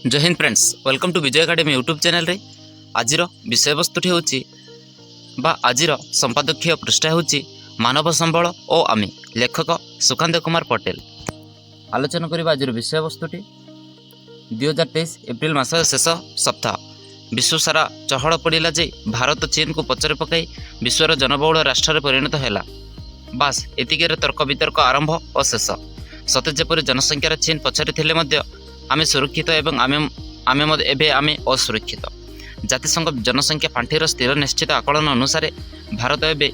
जय हिंद friends, welcome to Vijay academy YouTube channel रे। आजिर विषय वस्तुटी होची बा आजिर संपादकीय पृष्ठा होची मानव संबल ओ आमी, लेखक सुकांत कुमार पटेल। आलोचना करिबा आजिर विषय वस्तुटी 2023 एप्रिल मास शेष सप्ताह विश्व सारा चहल पड़ा जे भारत चीन को पचरे पकाई विश्वर जनबहुल राष्ट्र परिणत है। बास एतिके तर्क वितर्क आरंभ और शेष। सते जेपरि जनसंख्यार चीन पछरे थिले मध्य आमे सुरक्षित एवं आमे असुरक्षित। जातिसंघ जनसंख्या पांठिर स्थिर निश्चित आकलन अनुसार भारत एवं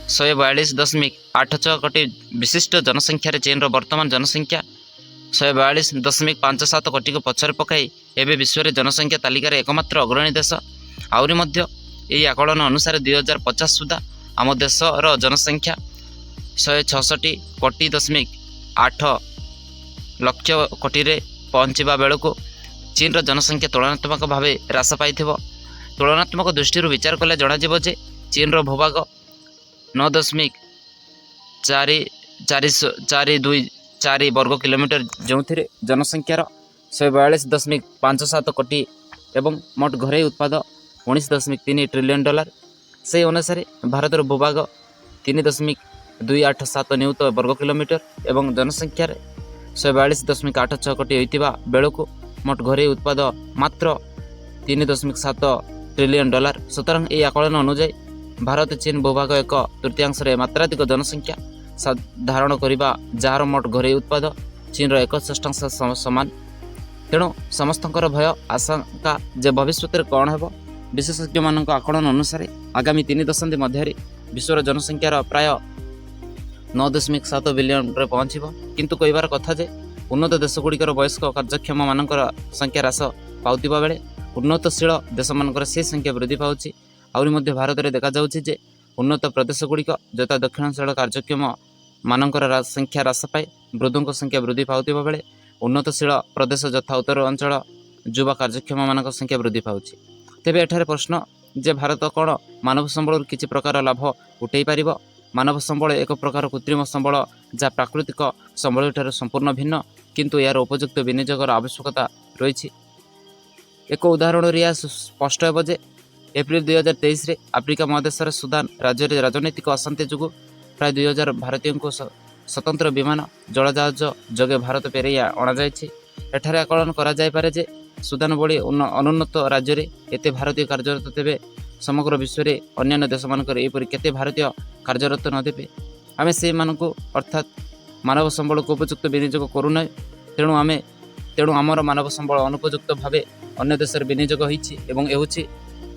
142.86 कोटी विशिष्ट जनसंख्यार चीन वर्तमान जनसंख्या 142.57 कोटी को पछरे पकाई एवं विश्व जनसंख्या तालिकार एकमात्र अग्रणी देश। आउरी मध्य यही आकलन अनुसार 2050 सुधा आम देशर जनसंख्या 166.8 लक्ष कोटी पहुँचवा बेलू चीन जनसंख्या तुलनात्मक भाव ह्रास पाई। तुलनात्मक दृष्टि विचार कले जनाजिब जे चीन भूभाग 9.424 वर्ग किलोमीटर जो जनसंख्यार 142.57 कोटी एवं मोट घरे उत्पाद 19.3 ट्रिलियन डॉलर। से अनुसार भारतर भूभाग 3.287 नियुत वर्ग किलोमीटर एवं जनसंख्यार 142.86 कोटी होता बेलू मोट घरे उत्पाद मात्र 3.7 ट्रिलियन डॉलर। सुतरां यह आकलन अनुଯାयी भारत चीन भूभाग एक तृतीयांश मात्राधिक जनसंख्या धारण करने जार मोट घरे उत्पाद चीन 1/6 समान। तेणु समस्त भय आशंका जे भविष्य में कौन हो, विशेषज्ञ मान आकलन अनुसार आगामी 3 दशंधि मध्य विश्वर जनसंख्यार प्राय 9.7 बिलियन पहुँचब। किंतु कहबार कथा जे उन्नत देशगुड़िकर वयस्क कार्यक्षम मानकर संख्या ह्रास पाउतिबा बेले उन्नतशील देश मानकर से संख्या वृद्धि पाउछि। आउरी मध्य भारत में देखा जाउछि जे उन्नत प्रदेशगुड़िक यथा दक्षिणांचल कार्यक्षम मानकर संख्या ह्रास पाए वृद्धों संख्या वृद्धि पाउतिबा बेले उन्नतशील प्रदेश यथा उत्तर अंचल युवा कार्यक्षम मानक संख्या वृद्धि पाउछि। तेबे एठारे प्रश्न जे भारत कौन मानव संबल किसी प्रकार लाभ उठै पारिबो? मानव संबल एक प्रकार कृत्रिम संबल जहाँ प्राकृतिक संबल ठार संपूर्ण भिन्न, किंतु यार उपयुक्त विनियोगर आवश्यकता रही। एक उदाहरण यह स्पष्ट हो जे एप्रिल 2023 रे आफ्रिका महादेशर सुदान राज्य में राजनैतिक अशांति जो प्राय 2000 भारतीयों को स्वतंत्र विमान जलजहाज जगे भारत फेरई अणाई। एठारे आकलन करा जाय पारे जे सुदान भली अनुन्नत राज्य में एते भारतीय कार्यरत तेबे समग्र विश्व में अन्य देश मानकर एपरि केते भारतीय कार्यरत न देबे। आमे से मानकु अर्थात मानव संबल को उपयुक्त विनियोग करूना। तेणु आमर मानव संबल अनुपयुक्त भाव अन्य देश विनियोग होइछि एवं एहुछि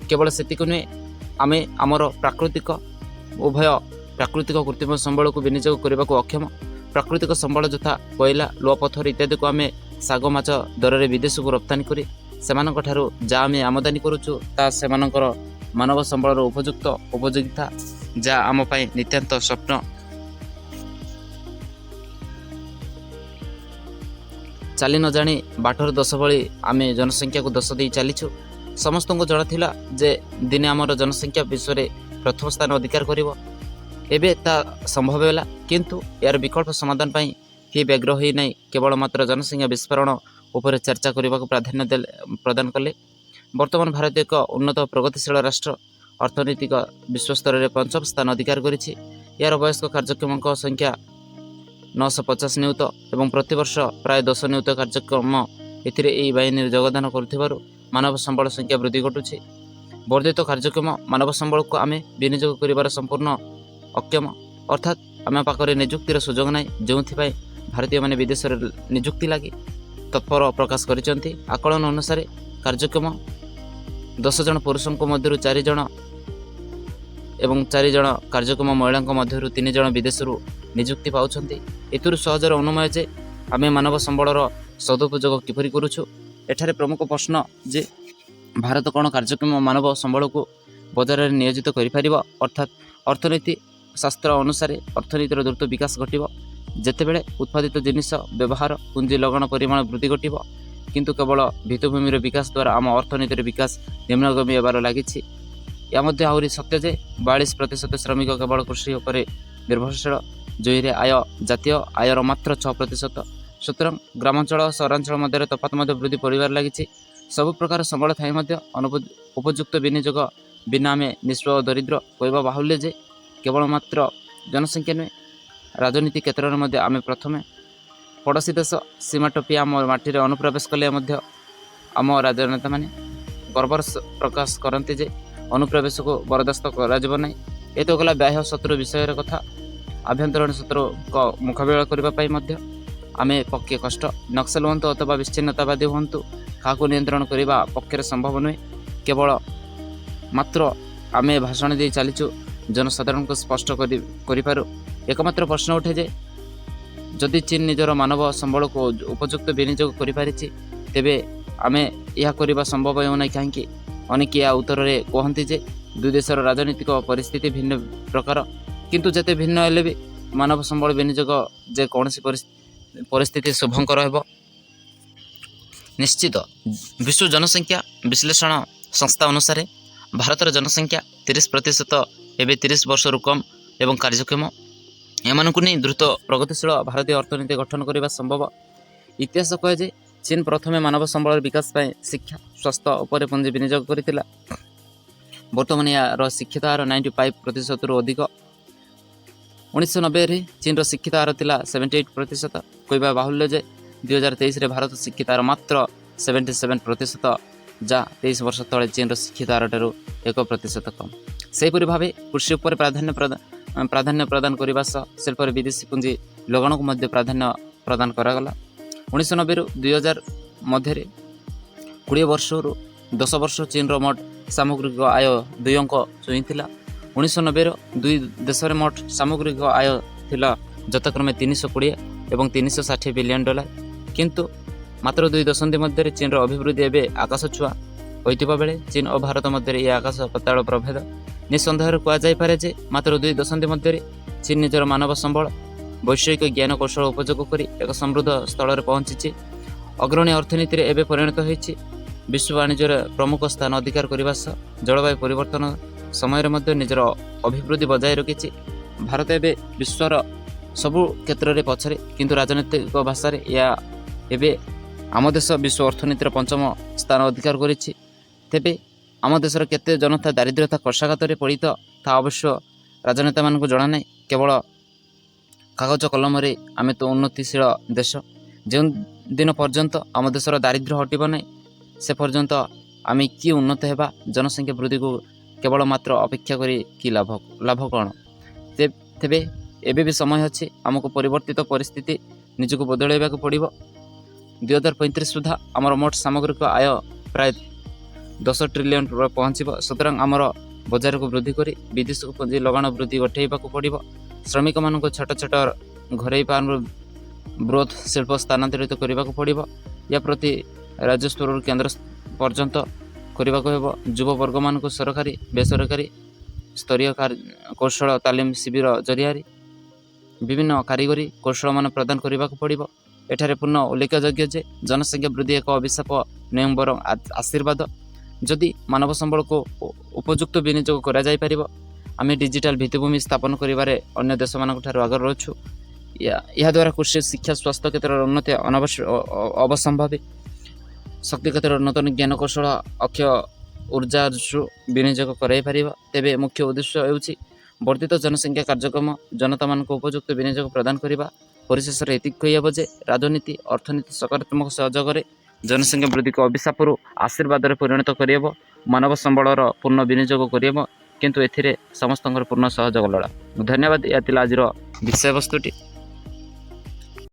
केवल सेतिक नुहे आमे आमर प्राकृतिक उभय प्राकृतिक कृत्रिम संबल को विनियोग करने को अक्षम। प्राकृतिक संबल यथा कोयला लुह पत्थर इत्यादि को आमे साग माछ दर में विदेश को रप्तानी करी सेमानक ठारू जहाँ आमे आमदानी करुछु ता सेमानकर मानव संबल उपयुक्त उपयोगिता जहाँ आम पाई नितांत स्वप्न। चली न जानी बाटर दश भली आमे जनसंख्या को दश दे चलीछु। समस्त को जना थिला जे दिने आमर जनसंख्या विश्व में प्रथम स्थान अधिकार करिवो। एबे ता संभव होला, किंतु यार विकल्प समाधान पाई कि व्यग्र होई नहीं केवल मात्र जनसंख्या विस्फोरण उपर चर्चा करने को प्राधान्य प्रदान कले। वर्तमान भारत एक उन्नत प्रगतिशील राष्ट्र अर्थनैतिक विश्व स्तर में 5म स्थान अधिकार करिछि। यार वयस्क कार्यक्षम संख्या 950 नियुत एवं प्रतिवर्ष प्राय 10 नियुत कार्यक्रम एथिरे एही बाहिनी योगदान करुथिबारु मानव संबल संख्या वृद्धि घटुछि। वर्धित कार्यक्रम मानव संबल को आमे विनियोग करिबार संपूर्ण अक्षम, अर्थात आम पाखरे निजुक्तिर सुजोग नाई जो भारतीय माने विदेश निजुक्ति लगी तत्पर प्रकाश करिसेंती। आकलन अनुसार कार्यक्रम 10 जन पुरुषों मध्य 4 जन एवं 4 जन कार्यक्रम महिला मध्य 3 जन विदेश निजुक्ति पाउछंती। एतुरु सहजर अनुमय जे आमे मानव संबलर सदुपयोग किपरि करुछु। एठारे प्रमुख प्रश्न जे भारत कौन कार्यक्रम मानव संबल को बजार में नियोजित करिपारिबो? अर्थात अर्थनीति शास्त्र अनुसार अर्थनीतिर द्रुत विकास घटिबो जेतेबेले उत्पादित जिनिस व्यवहार पुंजी लगान परिमाण वृद्धि घटिबो, किंतु केवल भित्तिभूमिर विकास द्वारा आम अर्थनीतिर विकास निम्नगामी होबार लागिछि। या मध्य आहुरी सत्य जे 42% श्रमिक केवल कृषि उपर निर्भरशील, जो आय जातीय आयर मात्र 6%। ସୁତରାଂ ଗ୍ରାମାଞ୍ଚଳ ଓ ସହରାଞ୍ଚଳ ମଧ୍ୟରେ ତଫାତ ମଧ୍ୟ ବୃଦ୍ଧି ପରିବାର ଲାଗିଛି। ସବୁ ପ୍ରକାର ସମ୍ବଳ ଥାଇ ମଧ୍ୟ ଉପଯୁକ୍ତ ବିନିଯୋଗ ବିନା ଆମେ ନିଃସ୍ୱ ଓ ଦରିଦ୍ର କହିବା ବାହୁଲ୍ୟ ଯେ କେବଳ ମାତ୍ର ଜନସଂଖ୍ୟା ନୁହେଁ, ରାଜନୀତି କ୍ଷେତ୍ରରେ ମଧ୍ୟ ଆମେ ପ୍ରଥମେ ପଡ଼ୋଶୀ ଦେଶ ସୀମା ଟପି ଆମ ମାଟିରେ ଅନୁପ୍ରବେଶ କଲେ ମଧ୍ୟ ଆମ ରାଜନେତାମାନେ ଗର୍ବର ପ୍ରକାଶ କରନ୍ତି ଯେ ଅନୁପ୍ରବେଶକୁ ବରଦାସ୍ତ କରାଯିବ ନାହିଁ। ଏ ତ ଗଲା ବାହ୍ୟ ଶତ୍ରୁ ବିଷୟର କଥା। ଆଭ୍ୟନ୍ତରୀଣ ଶତ୍ରୁଙ୍କ ମୁକାବିଲା କରିବା ପାଇଁ ମଧ୍ୟ ଆମେ ପକ୍ଷେ କଷ୍ଟ। ନକ୍ସଲ ହୁଅନ୍ତୁ ଅଥବା ବିଚ୍ଛିନ୍ନତାବାଦୀ ହୁଅନ୍ତୁ, କାହାକୁ ନିୟନ୍ତ୍ରଣ କରିବା ପକ୍ଷରେ ସମ୍ଭବ ନୁହେଁ। କେବଳ ମାତ୍ର ଆମେ ଭାଷଣ ଦେଇ ଚାଲିଛୁ, ଜନସାଧାରଣଙ୍କୁ ସ୍ପଷ୍ଟ କରିପାରୁ। ଏକମାତ୍ର ପ୍ରଶ୍ନ ଉଠେ ଯେ ଯଦି ଚୀନ ନିଜର ମାନବ ସମ୍ବଳକୁ ଉପଯୁକ୍ତ ବିନିଯୋଗ କରିପାରିଛି, ତେବେ ଆମେ ଏହା କରିବା ସମ୍ଭବ ହେଉନାହିଁ କାହିଁକି? ଅନେକ ଏହା ଉତ୍ତରରେ କୁହନ୍ତି ଯେ ଦୁଇ ଦେଶର ରାଜନୈତିକ ପରିସ୍ଥିତି ଭିନ୍ନ ପ୍ରକାର, କିନ୍ତୁ ଯେତେ ଭିନ୍ନ ହେଲେ ବି ମାନବ ସମ୍ବଳ ବିନିଯୋଗ ଯେ କୌଣସି ପରିସ୍ଥିତି ଶୁଭଙ୍କର ହେବ ନିଶ୍ଚିତ। ବିଶ୍ୱ ଜନସଂଖ୍ୟା ବିଶ୍ଳେଷଣ ସଂସ୍ଥା ଅନୁସାରେ ଭାରତର ଜନସଂଖ୍ୟା 30% ଏବେ 30 ବର୍ଷରୁ କମ୍ ଏବଂ କାର୍ଯ୍ୟକ୍ଷମ। ଏମାନଙ୍କୁ ନେଇ ଦ୍ରୁତ ପ୍ରଗତିଶୀଳ ଭାରତୀୟ ଅର୍ଥନୀତି ଗଠନ କରିବା ସମ୍ଭବ। ଇତିହାସ କହେ ଯେ ଚୀନ ପ୍ରଥମେ ମାନବ ସମ୍ବଳର ବିକାଶ ପାଇଁ ଶିକ୍ଷା, ସ୍ୱାସ୍ଥ୍ୟ ଉପରେ ପୁଞ୍ଜି ବିନିଯୋଗ କରିଥିଲା। ବର୍ତ୍ତମାନ ଏହାର ଶିକ୍ଷିତ ହାର 95%ରୁ ଅଧିକ। 1990ରେ ଚୀନର ଶିକ୍ଷିତ ହାର ଥିଲା 78%। କହିବା ବାହୁଲ୍ୟ ଯେ 2023ରେ ଭାରତ ଶିକ୍ଷିତ ହାର ମାତ୍ର 77%, ଯାହା 23 ବର୍ଷ ତଳେ ଚୀନର ଶିକ୍ଷିତ ହାରଠାରୁ 1% କମ୍। ସେହିପରି ଭାବେ କୃଷି ଉପରେ ପ୍ରାଧାନ୍ୟ ପ୍ରଦାନ କରିବା ସହ ଶିଳ୍ପରେ ବିଦେଶୀ ପୁଞ୍ଜି ଲଗାଣକୁ ମଧ୍ୟ ପ୍ରାଧାନ୍ୟ ପ୍ରଦାନ କରାଗଲା। 1990ରୁ 2000 ମଧ୍ୟରେ 20 ବର୍ଷରୁ 10 ବର୍ଷ ଚୀନର ମୋଟ ସାମଗ୍ରିକ ଆୟ 2 ଅଙ୍କ ଛୁଇଁଥିଲା। 1990ର ଦୁଇ ଦେଶରେ ମୋଟ ସାମଗ୍ରିକ ଆୟ ଥିଲା ଯଥାକ୍ରମେ 320 ଏବଂ 360 ବିଲିୟନ ଡଲାର। କିନ୍ତୁ ମାତ୍ର 2 ଦଶନ୍ଧି ମଧ୍ୟରେ ଚୀନର ଅଭିବୃଦ୍ଧି ଏବେ ଆକାଶ ଛୁଆଁ ହୋଇଥିବା ବେଳେ ଚୀନ ଓ ଭାରତ ମଧ୍ୟରେ ଏହି ଆକାଶ ପାତାଳ ପ୍ରଭେଦ। ନିଃସନ୍ଦେହରେ କୁହାଯାଇପାରେ ଯେ ମାତ୍ର 2 ଦଶନ୍ଧି ମଧ୍ୟରେ ଚୀନ ନିଜର ମାନବ ସମ୍ବଳ, ବୈଷୟିକ ଜ୍ଞାନ କୌଶଳ ଉପଯୋଗ କରି ଏକ ସମୃଦ୍ଧ ସ୍ଥଳରେ ପହଞ୍ଚିଛି। ଅଗ୍ରଣୀ ଅର୍ଥନୀତିରେ ଏବେ ପରିଣତ ହୋଇଛି। ବିଶ୍ୱ ବାଣିଜ୍ୟର ପ୍ରମୁଖ ସ୍ଥାନ ଅଧିକାର କରିବା ସହ ଜଳବାୟୁ ପରିବର୍ତ୍ତନ ସମୟରେ ମଧ୍ୟ ନିଜର ଅଭିବୃଦ୍ଧି ବଜାୟ ରଖିଛି। ଭାରତ ଏବେ ବିଶ୍ୱର ସବୁ କ୍ଷେତ୍ରରେ ପଛରେ, କିନ୍ତୁ ରାଜନୈତିକ ଭାଷାରେ ଏହା ଏବେ ଆମ ଦେଶ ବିଶ୍ୱ ଅର୍ଥନୀତିର 5ମ ସ୍ଥାନ ଅଧିକାର କରିଛି। ତେବେ ଆମ ଦେଶର କେତେ ଜନତା ଦାରିଦ୍ର୍ୟତା କଷାଘାତରେ ପୀଡ଼ିତ ତାହା ଅବଶ୍ୟ ରାଜନେତାମାନଙ୍କୁ ଜଣାନାହିଁ। କେବଳ କାଗଜ କଲମରେ ଆମେ ତ ଉନ୍ନତିଶୀଳ ଦେଶ। ଯେଉଁ ଦିନ ପର୍ଯ୍ୟନ୍ତ ଆମ ଦେଶର ଦାରିଦ୍ର୍ୟ ହଟିବ ନାହିଁ, ସେ ପର୍ଯ୍ୟନ୍ତ ଆମେ କି ଉନ୍ନତ ହେବା? ଜନସଂଖ୍ୟା ବୃଦ୍ଧିକୁ କେବଳ ମାତ୍ର ଅପେକ୍ଷା କରି କି ଲାଭ କ'ଣ? ତେବେ ଏବେ ବି ସମୟ ଅଛି। ଆମକୁ ପରିବର୍ତ୍ତିତ ପରିସ୍ଥିତି ନିଜକୁ ବଦଳାଇବାକୁ ପଡ଼ିବ। 2035 ସୁଦ୍ଧା ଆମର ମୋଟ ସାମଗ୍ରିକ ଆୟ ପ୍ରାୟ 10 ଟ୍ରିଲିୟନ ପହଞ୍ଚିବ। ସୁତରାଂ ଆମର ବଜାରକୁ ବୃଦ୍ଧି କରି ବିଦେଶକୁ ପୁଞ୍ଜି ଲଗାଣ ବୃଦ୍ଧି ଘଟାଇବାକୁ ପଡ଼ିବ। ଶ୍ରମିକମାନଙ୍କୁ ଛୋଟ ଛୋଟ ଘରୋଇ ଫାର୍ମରୁ ବୃହତ୍ ଶିଳ୍ପ ସ୍ଥାନାନ୍ତରିତ କରିବାକୁ ପଡ଼ିବ। ଏହା ପ୍ରତି ରାଜ୍ୟ ସ୍ତରରୁ କେନ୍ଦ୍ର ପର୍ଯ୍ୟନ୍ତ କରିବାକୁ ହେବ। ଯୁବବର୍ଗମାନଙ୍କୁ ସରକାରୀ ବେସରକାରୀ ସ୍ତରୀୟ କୌଶଳ ତାଲିମ ଶିବିର ଜରିଆରେ ବିଭିନ୍ନ କାରିଗରୀ କୌଶଳମାନ ପ୍ରଦାନ କରିବାକୁ ପଡ଼ିବ। ଏଠାରେ ପୂର୍ଣ୍ଣ ଉଲ୍ଲେଖଯୋଗ୍ୟ ଯେ ଜନସଂଖ୍ୟା ବୃଦ୍ଧି ଏକ ଅଭିଶାପ ନୁହେଁ ବରଂ ଆଶୀର୍ବାଦ। ଯଦି ମାନବ ସମ୍ବଳକୁ ଉପଯୁକ୍ତ ବିନିଯୋଗ କରାଯାଇପାରିବ, ଆମେ ଡିଜିଟାଲ ଭିତ୍ତିଭୂମି ସ୍ଥାପନ କରିବାରେ ଅନ୍ୟ ଦେଶମାନଙ୍କ ଠାରୁ ଆଗରେ ରହୁଛୁ। ଏହାଦ୍ୱାରା କୃଷି, ଶିକ୍ଷା, ସ୍ୱାସ୍ଥ୍ୟ କ୍ଷେତ୍ରରେ ଉନ୍ନତି ଅବସମ୍ଭାବୀ। ଶକ୍ତି କ୍ଷେତ୍ରରେ ନୂତନ ଜ୍ଞାନ କୌଶଳ, ଅକ୍ଷୟ ଉର୍ଜାରୁ ବିନିଯୋଗ କରାଇପାରିବ। ତେବେ ମୁଖ୍ୟ ଉଦ୍ଦେଶ୍ୟ ହେଉଛି ବର୍ଦ୍ଧିତ ଜନସଂଖ୍ୟା କାର୍ଯ୍ୟକ୍ରମ ଜନତାମାନଙ୍କୁ ଉପଯୁକ୍ତ ବିନିଯୋଗ ପ୍ରଦାନ କରିବା। ପରିଶେଷରେ ଏତିକି କହିହେବ ଯେ ରାଜନୀତି, ଅର୍ଥନୀତି ସକାରାତ୍ମକ ସହଯୋଗରେ ଜନସଂଖ୍ୟା ବୃଦ୍ଧିକୁ ଅଭିଶାପରୁ ଆଶୀର୍ବାଦରେ ପରିଣତ କରିହେବ। ମାନବ ସମ୍ବଳର ପୂର୍ଣ୍ଣ ବିନିଯୋଗ କରିହେବ, କିନ୍ତୁ ଏଥିରେ ସମସ୍ତଙ୍କର ପୂର୍ଣ୍ଣ ସହଯୋଗ ଲୋଡ଼ା। ଧନ୍ୟବାଦ। ଏହା ଥିଲା ଆଜିର ବିଷୟବସ୍ତୁଟି।